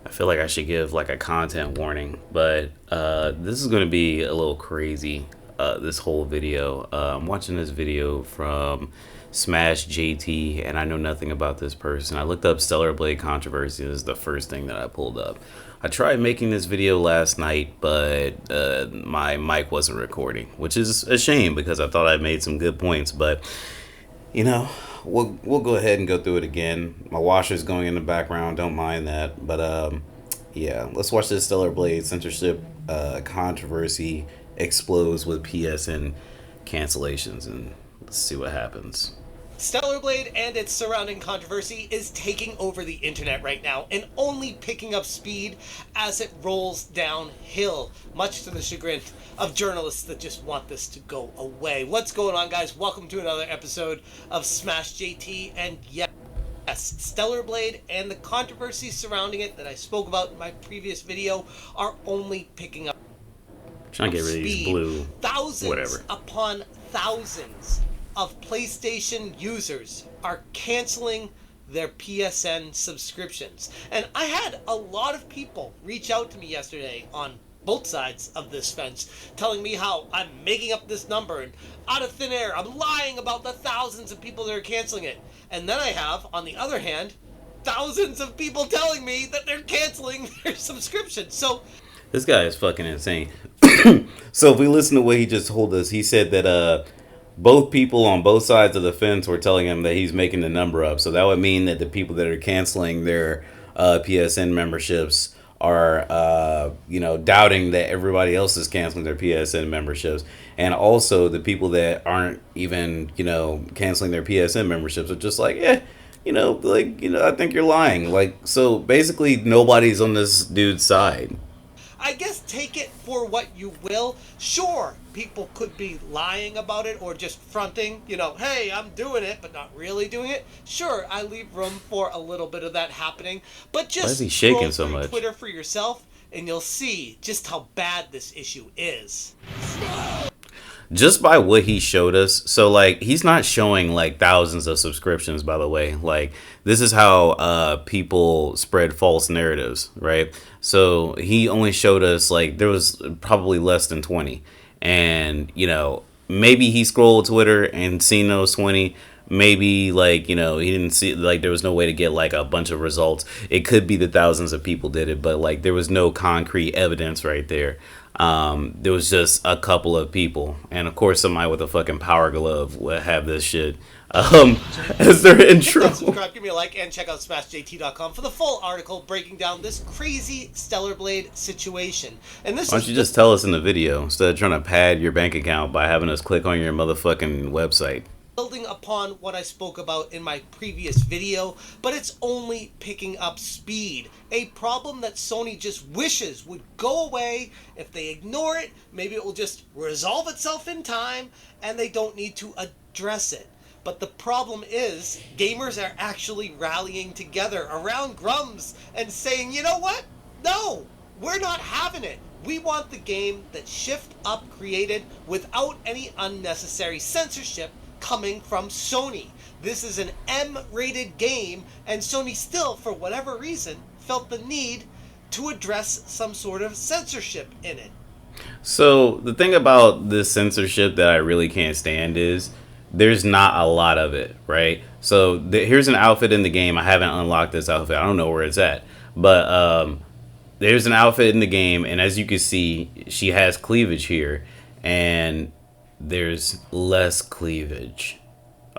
I feel like I should give like a content warning, but this is going to be a little crazy. This whole video. I'm watching this video from Smash JT, and I know nothing about this person. I looked up Stellar Blade controversy. This is the first thing that I pulled up. I tried making this video last night, but my mic wasn't recording, which is a shame because I thought I made some good points. But you know, we'll go ahead and go through it again. My washer's going in the background. Don't mind that. But yeah, let's watch this Stellar Blade censorship controversy explodes with PSN cancellations, and let's see what happens. Stellar Blade and its surrounding controversy is taking over the internet right now and only picking up speed as it rolls downhill, much to the chagrin of journalists that just want this to go away. What's going on, guys? Welcome to another episode of Smash JT, and yes, Stellar Blade and the controversy surrounding it that I spoke about in my previous video are only picking up Trying to get rid of these blue thousands whatever. upon thousands of PlayStation users are canceling their PSN subscriptions. And I had a lot of people reach out to me yesterday on both sides of this fence telling me how I'm making up this number and out of thin air I'm lying about the thousands of people that are canceling it. And then I have, on the other hand, thousands of people telling me that they're canceling their subscriptions. So This guy is fucking insane. So if we listen to what he just told us, he said that both people on both sides of the fence were telling him that he's making the number up. So that would mean that the people that are canceling their PSN memberships are, doubting that everybody else is canceling their PSN memberships. And also the people that aren't even, canceling their PSN memberships are just like, I think you're lying. Like, so basically nobody's on this dude's side. I guess take it for what you will. Sure, people could be lying about it or just fronting, hey, I'm doing it, but not really doing it. Sure, I leave room for a little bit of that happening. But just Why is he shaking so scroll through much? Twitter for yourself, and you'll see just how bad this issue is. Just by what he showed us. So like he's not showing like thousands of subscriptions, by the way. Like this is how people spread false narratives, right? So he only showed us like there was probably less than 20. And maybe he scrolled Twitter and seen those 20. Maybe he didn't see, like there was no way to get like a bunch of results. It could be that thousands of people did it, but like there was no concrete evidence right there. There was just a couple of people, and of course somebody with a fucking power glove would have this shit as their intro. Hit that subscribe, give me a like, and check out smashjt.com for the full article breaking down this crazy Stellar Blade situation. And this Why don't you just tell us in the video instead of trying to pad your bank account by having us click on your motherfucking website? Building upon what I spoke about in my previous video, but it's only picking up speed. A problem that Sony just wishes would go away. If they ignore it, maybe it will just resolve itself in time and they don't need to address it. But the problem is, gamers are actually rallying together around Grums and saying, you know what? No, we're not having it. We want the game that Shift Up created without any unnecessary censorship coming from Sony. This is an M-rated game, and Sony still, for whatever reason, felt the need to address some sort of censorship in it. So the thing about this censorship that I really can't stand is there's not a lot of it, right? So here's an outfit in the game. I haven't unlocked this outfit. I don't know where it's at, but there's an outfit in the game, and as you can see, she has cleavage here, and there's less cleavage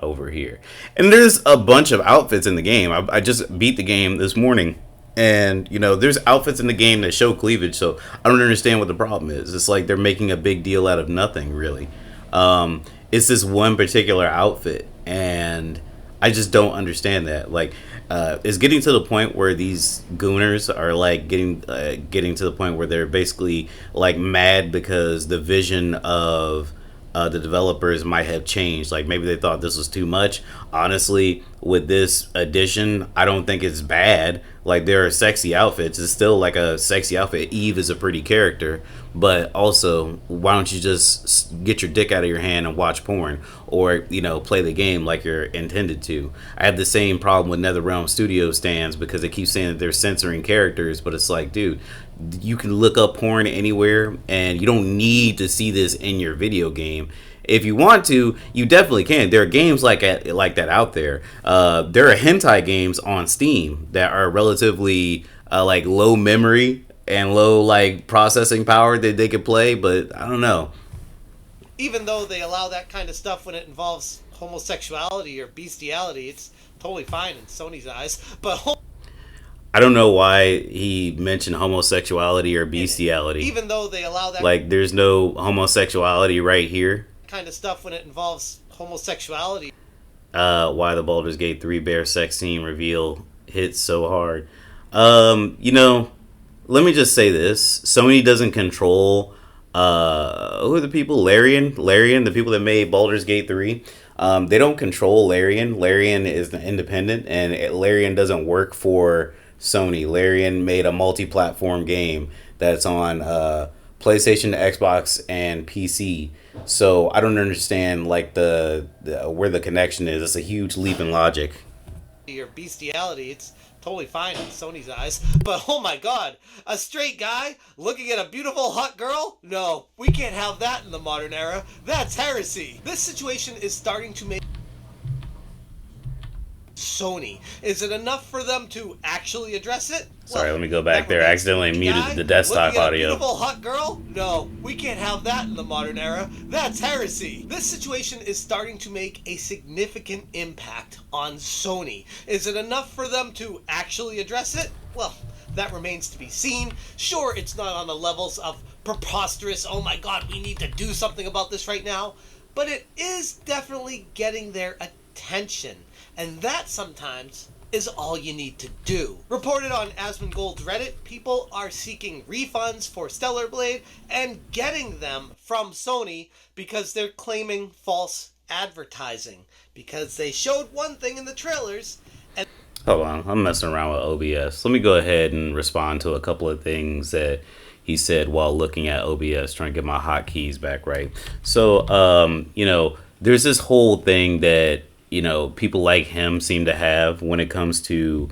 over here. And there's a bunch of outfits in the game. I just beat the game this morning, and there's outfits in the game that show cleavage, so I don't understand what the problem is. It's like they're making a big deal out of nothing, really. It's this one particular outfit, and I just don't understand that. Like, it's getting to the point where these gooners are like getting to the point where they're basically like mad because the vision of the developers might have changed. Like maybe they thought this was too much. Honestly, with this addition, I don't think it's bad. Like there are sexy outfits. It's still like a sexy outfit. Eve is a pretty character, but also why don't you just get your dick out of your hand and watch porn, or play the game like you're intended to? I have the same problem with NetherRealm Studio stands because they keep saying that they're censoring characters, but it's like, dude, you can look up porn anywhere, and you don't need to see this in your video game. If you want to, you definitely can. There are games like that out there. There are hentai games on Steam that are relatively like low memory and low like processing power that they could play, but I don't know. Even though they allow that kind of stuff when it involves homosexuality or bestiality, it's totally fine in Sony's eyes. But I don't know why he mentioned homosexuality or bestiality. even though they allow that Like, there's no homosexuality right here. kind of stuff when it involves homosexuality. Why the Baldur's Gate 3 bare sex scene reveal hits so hard. Let me just say this. Sony doesn't control, who are the people? Larian, the people that made Baldur's Gate 3. They don't control Larian. Larian is the independent, and Larian doesn't work for Sony. Larian made a multi-platform game that's on PlayStation, Xbox, and PC. So I don't understand like the where the connection is. It's a huge leap in logic. Or bestiality, it's totally fine in Sony's eyes. But oh my god, a straight guy looking at a beautiful hot girl? No, we can't have that in the modern era. That's heresy. This situation is starting to make Sony. Is it enough for them to actually address it? Sorry, let me go back there. I accidentally muted the desktop looking at audio. A beautiful hot girl? No, we can't have that in the modern era. That's heresy. This situation is starting to make a significant impact on Sony. Is it enough for them to actually address it? Well, that remains to be seen. Sure, it's not on the levels of preposterous, oh my god, we need to do something about this right now, but it is definitely getting their attention. And that sometimes is all you need to do. Reported on Asmongold's Reddit, people are seeking refunds for Stellar Blade and getting them from Sony because they're claiming false advertising. Because they showed one thing in the trailers and... Hold on, I'm messing around with OBS. Let me go ahead and respond to a couple of things that he said while looking at OBS, trying to get my hotkeys back right. So, there's this whole thing that people like him seem to have when it comes to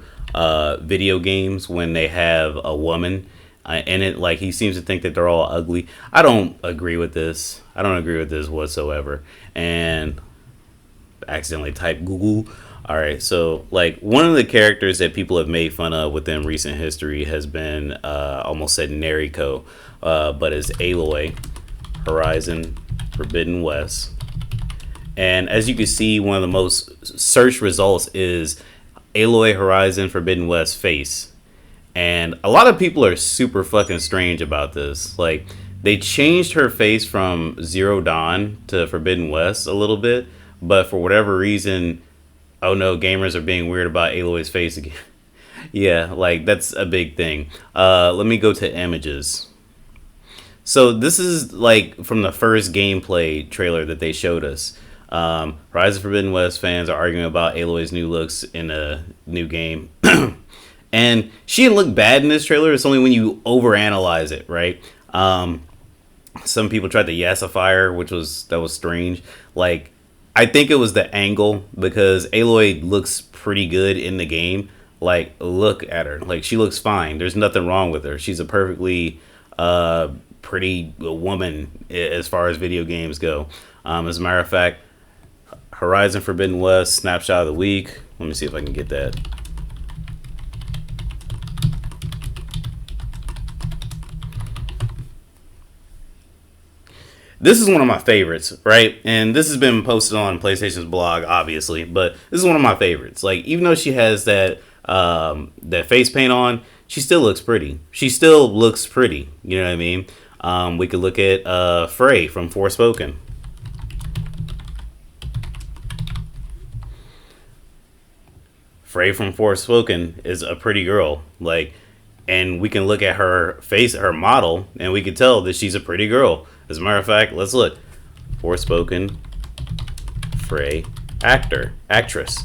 video games when they have a woman in it. Like, he seems to think that they're all ugly. I don't agree with this. I don't agree with this whatsoever. And accidentally typed Google. All right, so like one of the characters that people have made fun of within recent history has been almost said Nariko, but is Aloy, Horizon Forbidden West. And as you can see, one of the most search results is Aloy Horizon Forbidden West face. And a lot of people are super fucking strange about this. Like, they changed her face from Zero Dawn to Forbidden West a little bit, but for whatever reason, oh no, gamers are being weird about Aloy's face again. Yeah, like, that's a big thing. Let me go to images. So this is like from the first gameplay trailer that they showed us. Horizon Forbidden West fans are arguing about Aloy's new looks in a new game. And she didn't look bad in this trailer. It's only when you overanalyze it, right? Some people tried to yassify her, which was strange. Like, I think it was the angle, because Aloy looks pretty good in the game. Like, look at her. Like, she looks fine. There's nothing wrong with her. She's a perfectly pretty woman as far as video games go. As a matter of fact, Horizon Forbidden West snapshot of the week. Let me see if I can get that. This is one of my favorites, right? And this has been posted on PlayStation's blog, obviously, but this is one of my favorites. Like, even though she has that face paint on, she still looks pretty. She still looks pretty. You know what I mean? We could look at Frey from Forspoken. Frey from Forspoken is a pretty girl. Like, and we can look at her face, her model, and we can tell that she's a pretty girl. As a matter of fact, let's look. Forspoken, Frey, actress.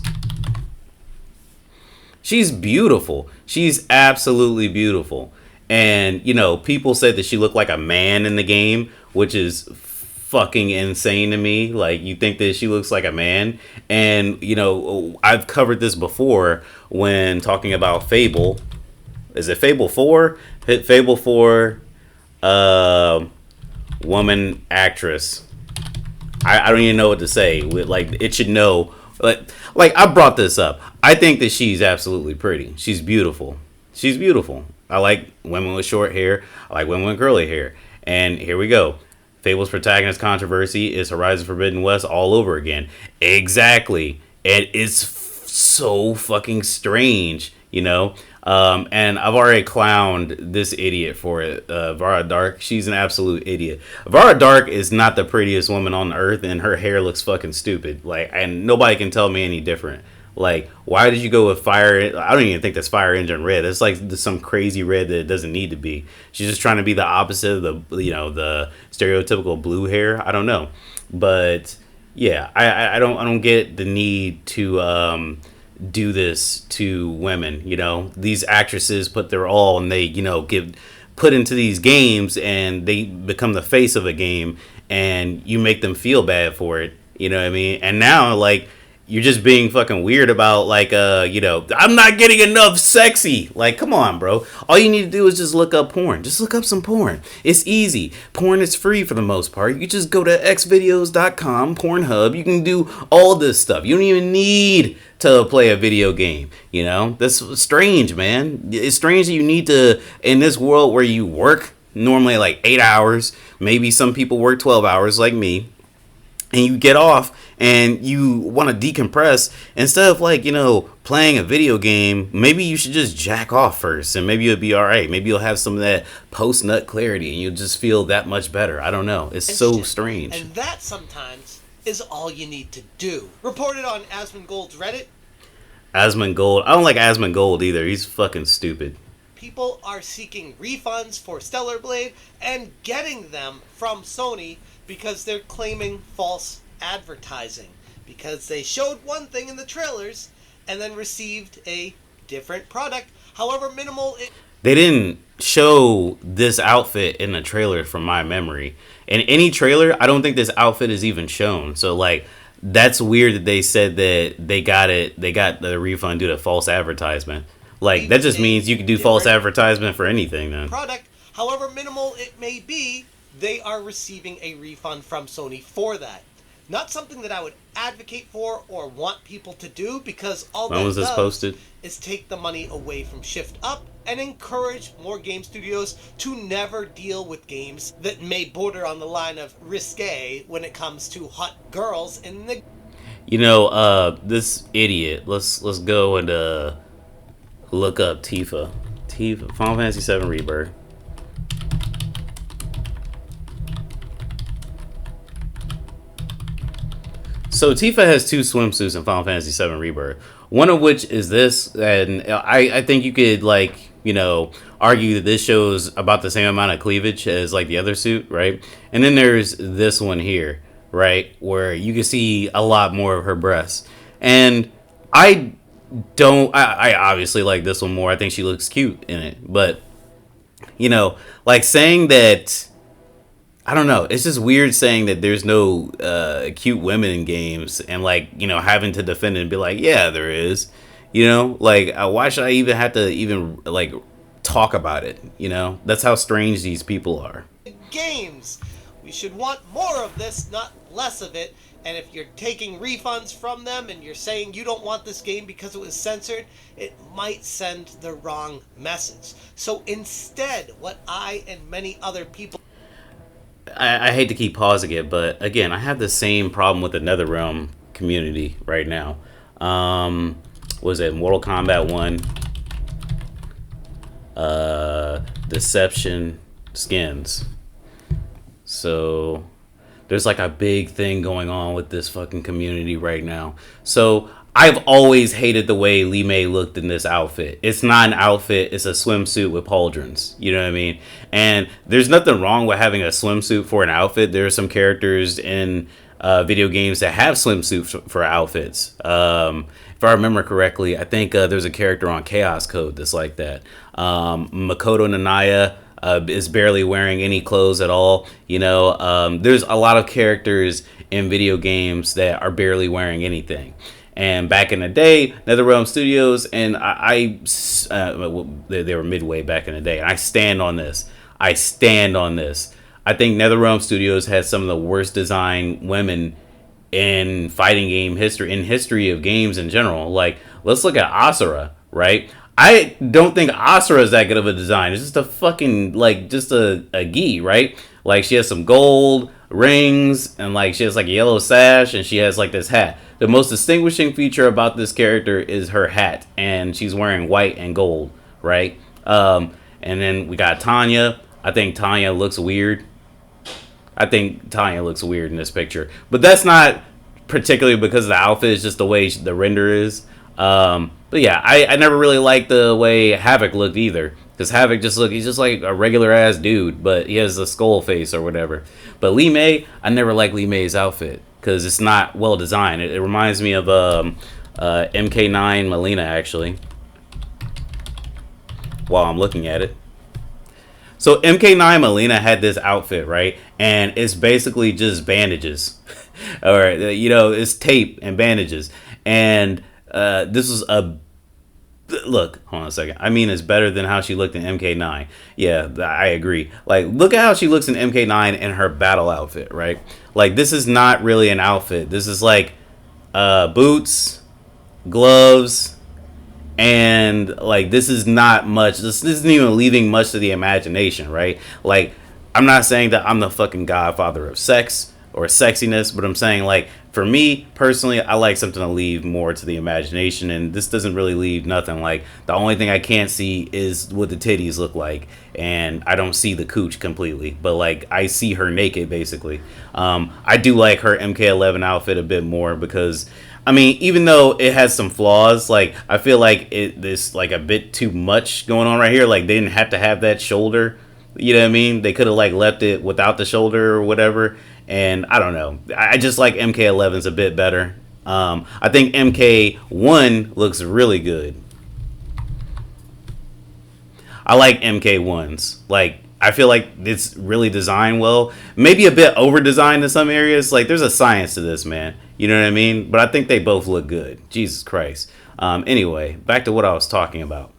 She's beautiful. She's absolutely beautiful. And, you know, people said that she looked like a man in the game, which is fucking insane to me. Like, you think that she looks like a man. And, you know, I've covered this before when talking about Fable. Is it Fable 4? Fable 4, woman actress. I don't even know what to say. Like, it should know. Like I brought this up. I think that she's absolutely pretty. She's beautiful. She's beautiful. I like women with short hair. I like women with curly hair. And here we go. Fable's protagonist controversy is Horizon Forbidden West all over again. Exactly. And it's so fucking strange, you know? And I've already clowned this idiot for it. Vara Dark, she's an absolute idiot. Vara Dark is not the prettiest woman on earth, and her hair looks fucking stupid. Like, and nobody can tell me any different. Like, why did you go with fire? I don't even think that's Fire Engine red. It's like some crazy red that it doesn't need to be. She's just trying to be the opposite of the, you know, the stereotypical blue hair. I don't know, but yeah, I don't get the need to do this to women. You know, these actresses put their all, and they, you know, give put into these games, and they become the face of a game, and you make them feel bad for it. You know what I mean? And now, like, you're just being fucking weird about, like, you know, I'm not getting enough sexy. Like, come on, bro. All you need to do is just look up porn. Just look up some porn. It's easy. Porn is free for the most part. You just go to xvideos.com, Pornhub. You can do all this stuff. You don't even need to play a video game. You know, that's strange, man. It's strange that you need to, in this world where you work normally like 8 hours, maybe some people work 12 hours like me, and you get off and you want to decompress, instead of, like, you know, playing a video game, maybe you should just jack off first, and maybe you'll be all right. Maybe you'll have some of that post nut clarity, and you'll just feel that much better. I don't know. It's so strange. And that sometimes is all you need to do. Reported on Asmongold's Reddit. Asmongold. I don't like Asmongold either. He's fucking stupid. People are seeking refunds for Stellar Blade and getting them from Sony because they're claiming false advertising, because they showed one thing in the trailers and then received a different product, however minimal it. They didn't show this outfit in the trailer from my memory. In any trailer, I don't think this outfit is even shown. So, like, that's weird that they said that they got the refund due to false advertisement. Like, that just means you can do false advertisement for anything then. Product, however minimal it may be, they are receiving a refund from Sony for that. Not something that I would advocate for or want people to do, because all when was this posted? Is take the money away from Shift Up and encourage more game studios to never deal with games that may border on the line of risque when it comes to hot girls in the. You know, this idiot. Let's go and look up Tifa. Final Fantasy VII Rebirth. So Tifa has two swimsuits in Final Fantasy VII Rebirth. One of which is this, and I think you could, like, you know, argue that this shows about the same amount of cleavage as, like, the other suit, right? And then there's this one here, right, where you can see a lot more of her breasts. And I obviously like this one more. I think she looks cute in it. But, you know, like, saying that, I don't know, it's just weird saying that there's no cute women in games, and, like, you know, having to defend it and be like, yeah, there is. You know, like, why should I even have to even, like, talk about it? You know, that's how strange these people are. Games. We should want more of this, not less of it. And if you're taking refunds from them and you're saying you don't want this game because it was censored, it might send the wrong message. So instead, what I and many other people... I hate to keep pausing it, but again, I have the same problem with the NetherRealm community right now. Was it Mortal Kombat 1? Deception skins. So there's, like, a big thing going on with this fucking community right now. So I've always hated the way Li Mei looked in this outfit. It's not an outfit, it's a swimsuit with pauldrons. You know what I mean? And there's nothing wrong with having a swimsuit for an outfit. There are some characters in video games that have swimsuits for outfits. if I remember correctly, I think there's a character on Chaos Code that's like that. Makoto Nanaya is barely wearing any clothes at all. There's a lot of characters in video games that are barely wearing anything. And back in the day, NetherRealm Studios, and they were Midway back in the day. And I stand on this. I stand on this. I think NetherRealm Studios has some of the worst designed women in fighting game history, in history of games in general. Like, let's look at Asura, right? I don't think Asura is that good of a design. It's just a fucking, like, just a gi, right? Like, she has some gold rings, and, like, she has, like, a yellow sash, and she has, like, this hat. The most distinguishing feature about this character is her hat, and she's wearing white and gold, right? And then we got Tanya. I think Tanya looks weird. I think Tanya looks weird in this picture, but that's not particularly because of the outfit. It's just the way the render is. But yeah, I never really liked the way Havoc looked either, because Havoc he's just like a regular ass dude, but he has a skull face or whatever. But Lee May, I never liked Lee May's outfit because it's not well designed. It reminds me of MK9 Melina actually. While I'm looking at it. So MK9 Melina had this outfit, right? And it's basically just bandages. Or, it's tape and bandages. And this was a... Look, hold on a second. I mean, it's better than how she looked in MK9. Yeah, I agree. Like, look at how she looks in MK9 in her battle outfit, right? Like, this is not really an outfit. This is like boots, gloves... And like, this is not much. This isn't even leaving much to the imagination, right? Like, I'm not saying that I'm the fucking godfather of sex or sexiness, but I'm saying, like, for me personally, I like something to leave more to the imagination, and this doesn't really leave nothing. Like, the only thing I can't see is what the titties look like, and I don't see the cooch completely, but like, I see her naked basically. I do like her MK11 outfit a bit more because, I mean, even though it has some flaws, like, I feel like there's like a bit too much going on right here. Like, they didn't have to have that shoulder. You know what I mean? They could have like left it without the shoulder or whatever. And I don't know. I just like MK11's a bit better. I think MK1 looks really good. I like MK1s. Like, I feel like it's really designed well. Maybe a bit over designed in some areas. Like, there's a science to this, man. You know what I mean? But I think they both look good. Jesus Christ. Anyway, back to what I was talking about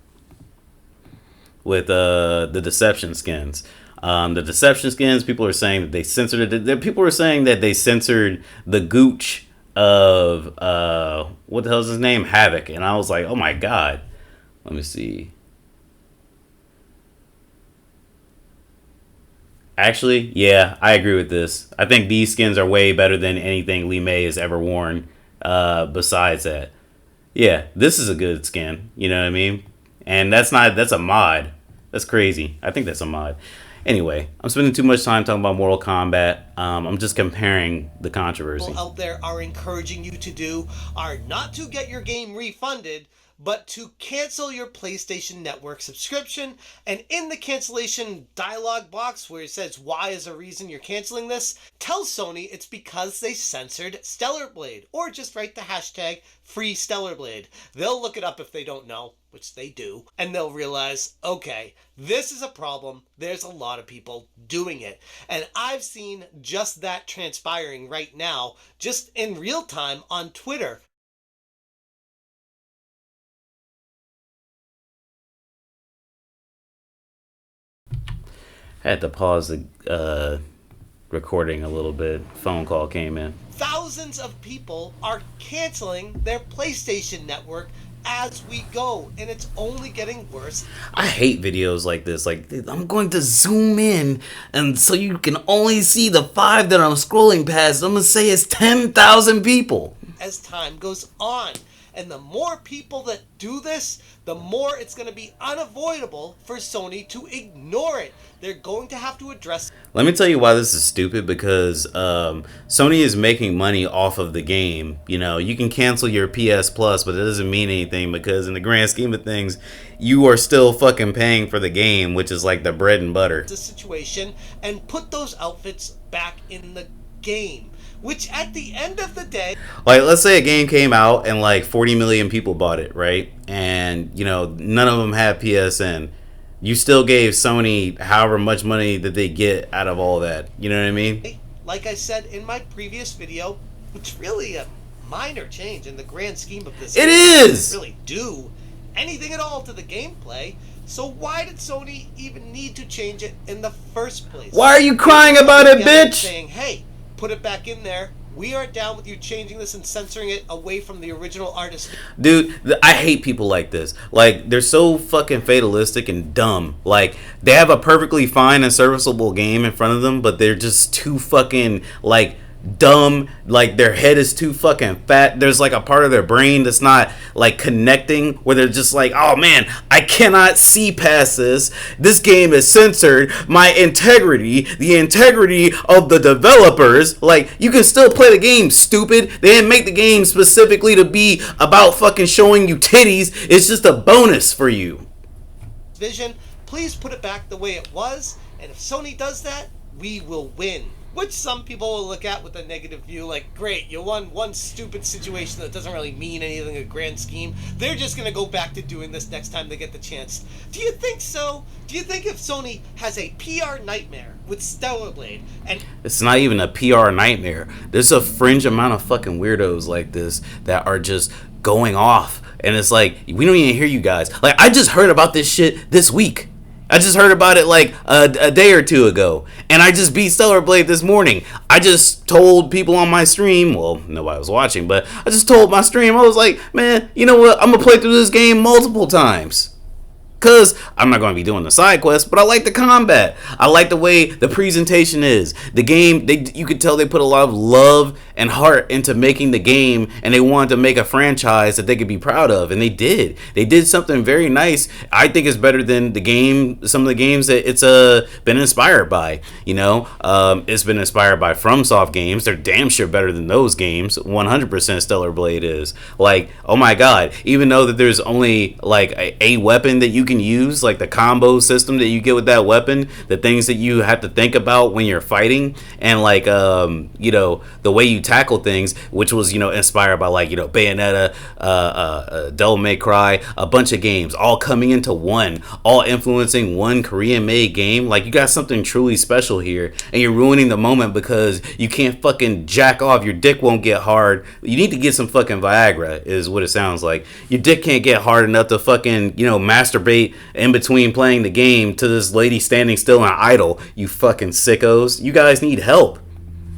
with the deception skins. The deception skins, people are saying that they censored it. People were saying that they censored the gooch of what the hell's his name? Havoc. And I was like, oh my god. Let me see. Actually, yeah, I agree with this. I think these skins are way better than anything Lee May has ever worn. Besides that, yeah, this is a good skin. You know what I mean? And that's a mod. That's crazy. I think that's a mod. Anyway, I'm spending too much time talking about Mortal Kombat. I'm just comparing the controversy. People out there are encouraging you to do are not to get your game refunded, but to cancel your PlayStation Network subscription. And in the cancellation dialog box where it says why is a reason you're canceling this, tell Sony it's because they censored Stellar Blade, or just write the hashtag free Stellar Blade. They'll look it up if they don't know, which they do, and they'll realize, okay, this is a problem. There's a lot of people doing it. And I've seen just that transpiring right now, just in real time on Twitter. I had to pause the recording a little bit. Phone call came in. Thousands of people are canceling their PlayStation Network as we go, and it's only getting worse. I hate videos like this. Like, I'm going to zoom in, and so you can only see the 5 that I'm scrolling past. I'm going to say it's 10,000 people. As time goes on. And the more people that do this, the more it's going to be unavoidable for Sony to ignore it. They're going to have to address. Let me tell you why this is stupid, because Sony is making money off of the game. You know, you can cancel your PS Plus, but it doesn't mean anything, because in the grand scheme of things, you are still fucking paying for the game, which is like the bread and butter. The situation and put those outfits back in the game. Which at the end of the day, like, let's say a game came out and like 40 million people bought it, right? And you know, none of them had PSN. You still gave Sony however much money that they get out of all that. You know what I mean? like I said in my previous video, it's really a minor change in the grand scheme of this. It game. is! It doesn't really do anything at all to the gameplay. So why did Sony even need to change it in the first place? Why are you crying about it, bitch? Saying, hey, put it back in there. We are down with you changing this and censoring it away from the original artist. Dude, I hate people like this. Like, they're so fucking fatalistic and dumb. Like, they have a perfectly fine and serviceable game in front of them, but they're just too fucking, like, dumb. Like, their head is too fucking fat. There's like a part of their brain that's not like connecting, where they're just like, oh man, I cannot see past this game is censored. My integrity, the integrity of the developers. Like, you can still play the game, stupid. They didn't make the game specifically to be about fucking showing you titties. It's just a bonus for you. Vision, please put it back the way it was, and if Sony does that, we will win. Which some people will look at with a negative view, like, great, you won one stupid situation that doesn't really mean anything in a grand scheme. They're just going to go back to doing this next time they get the chance. Do you think so? Do you think if Sony has a PR nightmare with Stellar Blade, and it's not even a PR nightmare. There's a fringe amount of fucking weirdos like this that are just going off. And it's like, we don't even hear you guys. Like, I just heard about this shit this week. I just heard about it like a day or two ago. And I just beat Stellar Blade this morning. I just told people on my stream, well, nobody was watching, but I just told my stream, I was like, man, you know what? I'm going to play through this game multiple times. Because I'm not going to be doing the side quest, but I like the combat. I like the way the presentation is. The game, you could tell they put a lot of love and heart into making the game, and they wanted to make a franchise that they could be proud of, and they did. They did something very nice. I think it's better than the game, some of the games that it's been inspired by. You know, it's been inspired by FromSoft games. They're damn sure better than those games. 100% Stellar Blade is. Like, oh my god, even though that there's only like a weapon that you can use, like the combo system that you get with that weapon, the things that you have to think about when you're fighting, and like you know, the way you tackle things, which was, you know, inspired by like, you know, Bayonetta, Devil May Cry, a bunch of games all coming into one, all influencing one Korean made game. Like, you got something truly special here, and you're ruining the moment because you can't fucking jack off. Your dick won't get hard. You need to get some fucking Viagra is what it sounds like. Your dick can't get hard enough to fucking, you know, masturbate in between playing the game to this lady standing still and idle. You fucking sickos. You guys need help.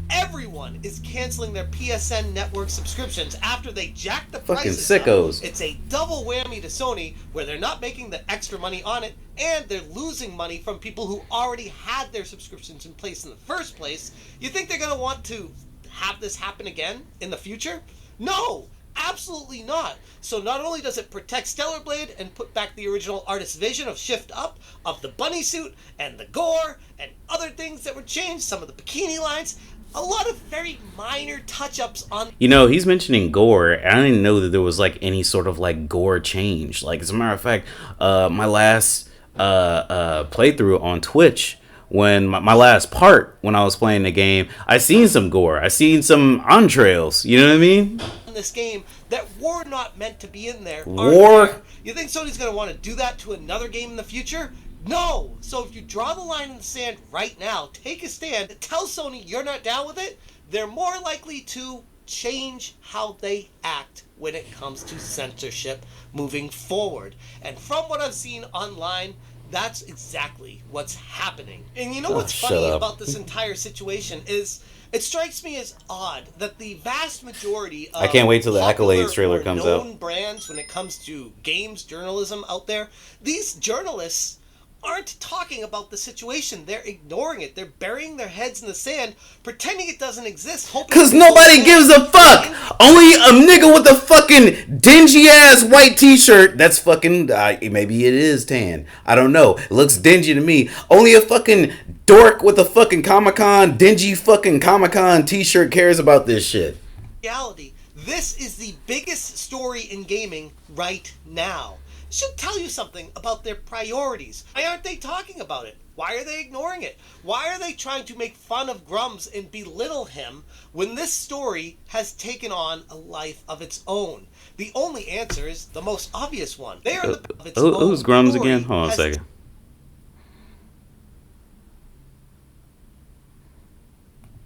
Everyone is canceling their PSN network subscriptions after they jack the fucking prices sickos up. It's a double whammy to Sony, where they're not making the extra money on it, and they're losing money from people who already had their subscriptions in place in the first place. You think they're going to want to have this happen again in the future? No! Absolutely not. So not only does it protect Stellar Blade and put back the original artist's vision of Shift Up, of the bunny suit, and the gore, and other things that were changed, some of the bikini lines, a lot of very minor touch-ups on... You know, he's mentioning gore. I didn't know that there was like any sort of like gore change. Like, as a matter of fact, my last playthrough on Twitch, when my last part when I was playing the game, I seen some gore. I seen some entrails. You know what I mean? This game that were not meant to be in there. War? You think Sony's going to want to do that to another game in the future? No! So if you draw the line in the sand right now, take a stand, tell Sony you're not down with it, they're more likely to change how they act when it comes to censorship moving forward. And from what I've seen online, that's exactly what's happening. And you know what's funny about this entire situation is... It strikes me as odd that the vast majority of I can't wait till the Accolades trailer comes out. Brands, when it comes to games journalism out there, these journalists aren't talking about the situation. They're ignoring it. They're burying their heads in the sand, pretending it doesn't exist. Because nobody gives a fuck. Only a nigga with a fucking dingy ass white t-shirt. That's fucking, maybe it is tan. I don't know. It looks dingy to me. Only a fucking dork with a fucking Comic-Con, dingy fucking Comic-Con t-shirt cares about this shit. Reality. This is the biggest story in gaming right now. should tell you something about their priorities. Why aren't they talking about it? Why are they ignoring it? Why are they trying to make fun of Grums and belittle him when this story has taken on a life of its own? The only answer is the most obvious one. They are of its own. Who's Grums again? Hold on a second.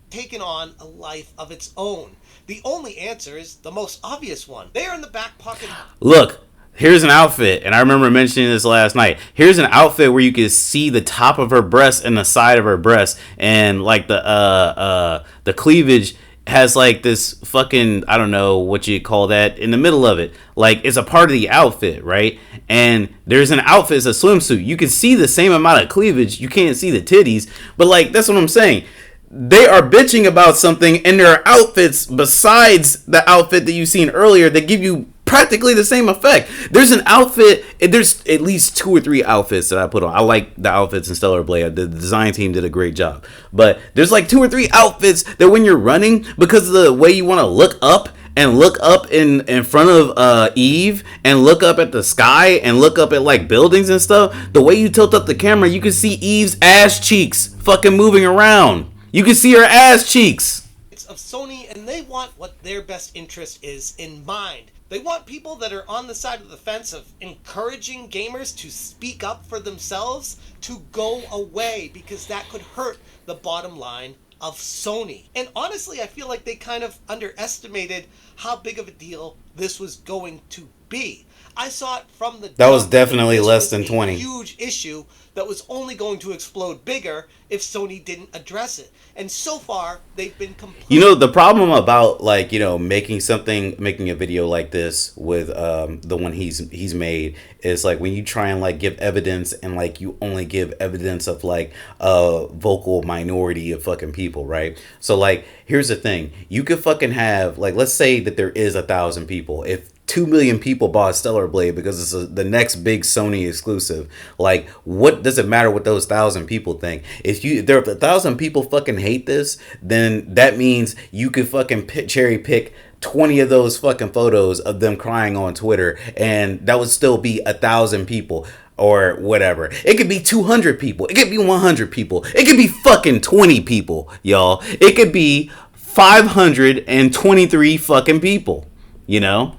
Taken on a life of its own. The only answer is the most obvious one. They are in the back pocket. Look, here's an outfit, and I remember mentioning this last night. Here's an outfit where you can see the top of her breast and the side of her breast, and like the cleavage has like this fucking, I don't know what you call that, in the middle of it. Like it's a part of the outfit, right? And there's an outfit, it's a swimsuit. You can see the same amount of cleavage. You can't see the titties, but like that's what I'm saying. They are bitching about something, and there are outfits besides the outfit that you've seen earlier that give you practically the same effect. There's an outfit, there's at least 2 or 3 outfits that I put on. I like the outfits in Stellar Blade. The design team did a great job. But there's like 2 or 3 outfits that when you're running, because of the way you want to look up, and look up in front of Eve, and look up at the sky, and look up at like buildings and stuff, the way you tilt up the camera, you can see Eve's ass cheeks fucking moving around. You can see her ass cheeks. It's of Sony, and they want what their best interest is in mind. They want people that are on the side of the fence of encouraging gamers to speak up for themselves to go away, because that could hurt the bottom line of Sony. And honestly, I feel like they kind of underestimated how big of a deal this was going to be. I saw it from the that was definitely less than 20. Huge issue that was only going to explode bigger if Sony didn't address it. And so far, they've been completely... You know, the problem about, like, you know, making a video like this with the one he's made is, like, when you try and, like, give evidence and, like, you only give evidence of, like, a vocal minority of fucking people, right? So, like, here's the thing. You could fucking have, like, let's say that there is 1,000 people. If 2 million people bought Stellar Blade because it's the next big Sony exclusive. Like, what does it matter what those 1,000 people think? If 1,000 people fucking hate this, then that means you could fucking cherry pick 20 of those fucking photos of them crying on Twitter, and that would still be 1,000 people. Or whatever. It could be 200 people. It could be 100 people. It could be fucking 20 people, y'all. It could be 523 fucking people, you know?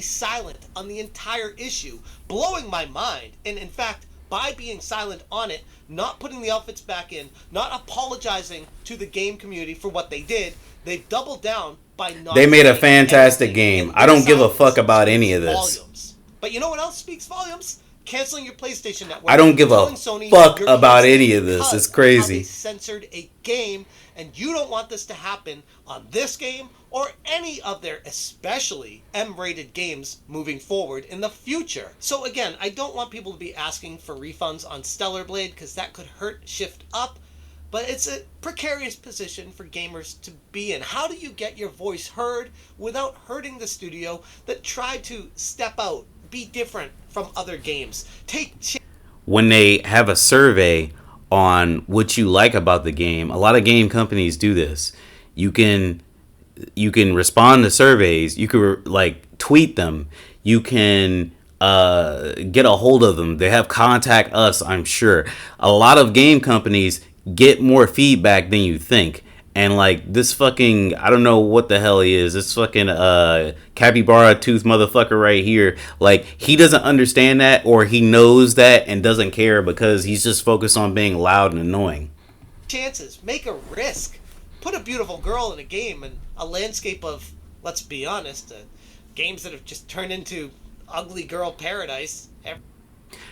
Silent on the entire issue, blowing my mind. And in fact, by being silent on it, not putting the outfits back in, not apologizing to the game community for what they did, they've doubled down by not... They made a fantastic game. I don't give a fuck about any of this. Volumes. But you know what else speaks volumes? Canceling your PlayStation Network. I don't give a fuck about any of this. It's crazy. They censored a game, and you don't want this to happen on this game or any of their especially M-rated games moving forward in the future. So again, I don't want people to be asking for refunds on Stellar Blade because that could hurt Shift Up, but it's a precarious position for gamers to be in. How do you get your voice heard without hurting the studio that tried to step out, be different from other games? When they have a survey on what you like about the game, a lot of game companies do this. You can respond to surveys. You can like tweet them. You can get a hold of them. They have contact us, I'm sure. A lot of game companies get more feedback than you think. And like this fucking, I don't know what the hell he is. This fucking capybara tooth motherfucker right here. Like, he doesn't understand that, or he knows that and doesn't care because he's just focused on being loud and annoying. Chances, make a risk. Put a beautiful girl in a game and a landscape of, let's be honest, games that have just turned into ugly girl paradise.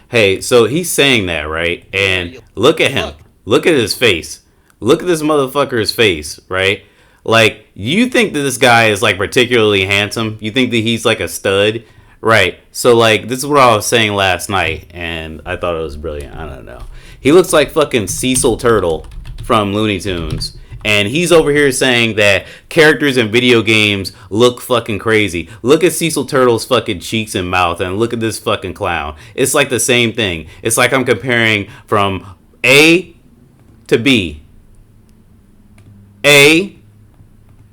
Hey, so he's saying that, right? And look at him. Look at his face. Look at this motherfucker's face, right? Like, you think that this guy is, like, particularly handsome? You think that he's, like, a stud? Right. So, like, this is what I was saying last night, and I thought it was brilliant. I don't know. He looks like fucking Cecil Turtle from Looney Tunes. And he's over here saying that characters in video games look fucking crazy. Look at Cecil Turtle's fucking cheeks and mouth, and look at this fucking clown. It's like the same thing. It's like I'm comparing from A to B. A,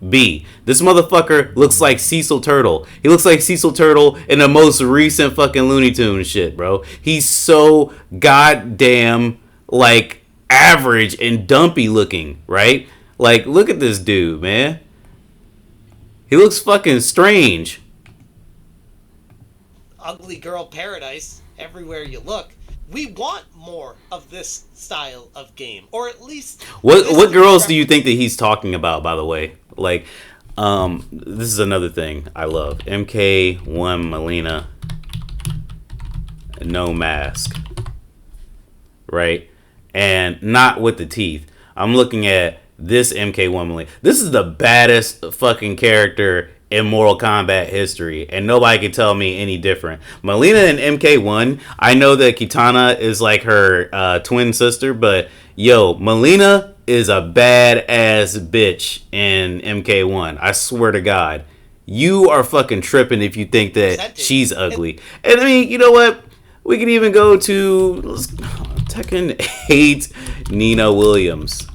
B, this motherfucker looks like Cecil Turtle. He looks like Cecil Turtle in the most recent fucking Looney Tunes shit, bro. He's so goddamn, like, average and dumpy looking, right? Like, look at this dude, man. He looks fucking strange. Ugly girl paradise everywhere you look. We want more of this style of game, or at least what girls do you think that he's talking about? By the way, like, this is another thing I love. MK1 Melina, no mask, right? And not with the teeth. I'm looking at this MK1 Melina. This is the baddest fucking character in Mortal Kombat history, and nobody can tell me any different. Melina in MK1, I know that Kitana is like her twin sister, but yo, Melina is a badass bitch in MK1. I swear to God. You are fucking tripping if you think that she's ugly. And I mean, you know what? We can even go to Tekken 8 Nina Williams.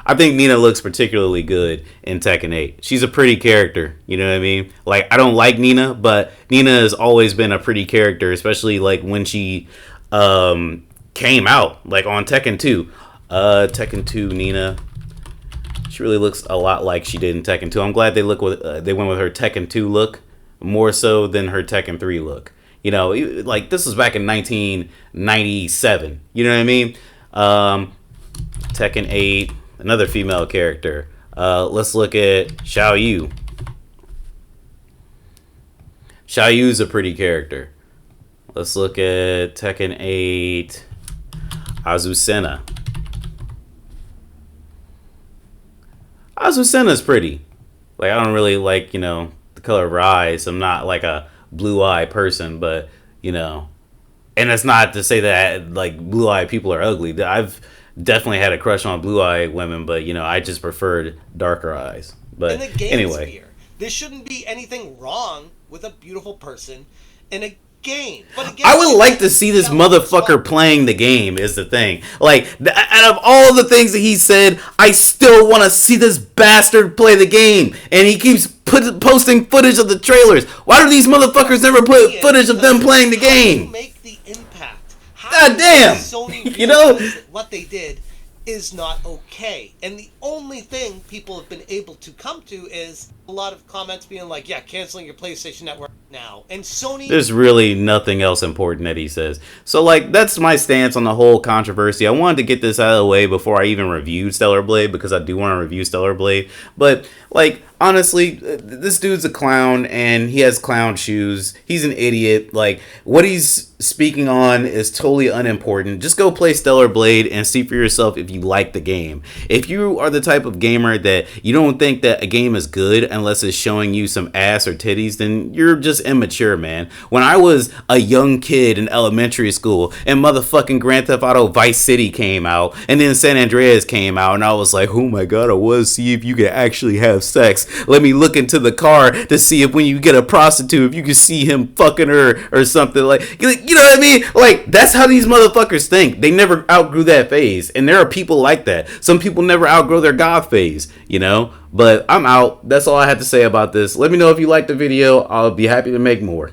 I think Nina looks particularly good in Tekken 8. She's a pretty character, you know what I mean? Like, I don't like Nina, but Nina has always been a pretty character, especially like when she came out, like on Tekken 2. Tekken 2 Nina. She really looks a lot like she did in Tekken 2. I'm glad they went with her Tekken 2 look more so than her Tekken 3 look. You know, like this was back in 1997. You know what I mean? Tekken 8. Another female character. Let's look at Xiao Yu. Xiao Yu's a pretty character. Let's look at Tekken 8. Azucena. Azucena's pretty. Like, I don't really like, you know, the color of her eyes. I'm not like a blue eye person, but, you know. And it's not to say that, like, blue eye people are ugly. I've definitely had a crush on blue-eyed women, but, you know, I just preferred darker eyes. But in the game anyway, sphere, there shouldn't be anything wrong with a beautiful person in a game. But again, I would like to see this motherfucker playing the game is the thing. Like, out of all the things that he said, I still want to see this bastard play the game. And he keeps posting footage of the trailers. Why do these motherfuckers never put footage of them playing the game? Make the impact. God damn! Sony You know? that what they did is not okay. And the only thing people have been able to come to is a lot of comments being like, yeah, canceling your PlayStation Network now. And Sony... There's really nothing else important that he says. So, like, that's my stance on the whole controversy. I wanted to get this out of the way before I even reviewed Stellar Blade, because I do want to review Stellar Blade. But, like, honestly, this dude's a clown, and he has clown shoes. He's an idiot. Like, what he's speaking on is totally unimportant. Just go play Stellar Blade and see for yourself if you like the game. If you are the type of gamer that you don't think that a game is good unless it's showing you some ass or titties, then you're just immature, man. When I was a young kid in elementary school and motherfucking Grand Theft Auto Vice City came out, and then San Andreas came out, and I was like, oh my god, I want to see if you can actually have sex. Let me look into the car to see if when you get a prostitute, if you can see him fucking her or something. Like, you know what I mean? Like, that's how these motherfuckers think. They never outgrew that phase, and there are people like that. Some people never outgrow their goth phase, you know? But I'm out. That's all I have to say about this. Let me know if you liked the video. I'll be happy to make more.